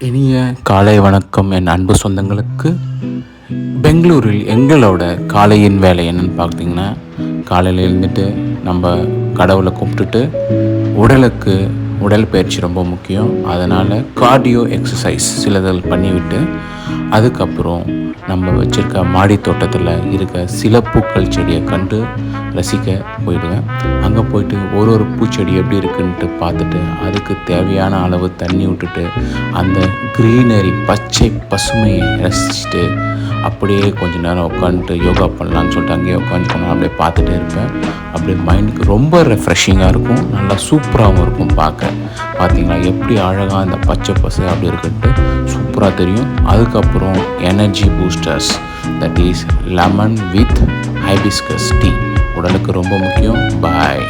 இனிய காலை வணக்கம் என் அன்பு சொந்தங்களுக்கு. பெங்களூரில் எங்களோட காலையின் வேலை என்னன்னு பார்த்தீங்கன்னா, காலையில் எழுந்துட்டு நம்ம கடவுளை கும்பிட்டுட்டு உடல் பயிற்சி ரொம்ப முக்கியம். அதனால் கார்டியோ எக்ஸசைஸ் சிலதில் பண்ணிவிட்டு அதுக்கப்புறம் நம்ம வச்சுருக்க மாடி தோட்டத்தில் இருக்க சில பூக்கள் செடியை கண்டு ரசிக்க போயிடுவேன். அங்கே போயிட்டு ஒரு பூச்செடி எப்படி இருக்குன்ட்டு பார்த்துட்டு அதுக்கு தேவையான அளவு தண்ணி விட்டுட்டு அந்த க்ரீனரி பச்சை பசுமையை ரசிச்சுட்டு அப்படியே கொஞ்ச நேரம் உட்காந்துட்டு யோகா பண்ணலான்னு சொல்லிட்டு அங்கேயே உட்காந்துக்கணும். அப்படியே பார்த்துட்டே இருப்பேன். அப்படியே மைண்டுக்கு ரொம்ப ரெஃப்ரெஷிங்காக இருக்கும், நல்லா சூப்பராகவும் இருக்கும். பார்த்தீங்களா எப்படி அழகாக அந்த பச்சை பசு அப்படி இருக்குன்ட்டு சூப்பராக தெரியும். அதுக்கப்புறம் energy boosters, that is lemon with hibiscus tea உடலுக்கு ரொம்ப முக்கியம். பாய்.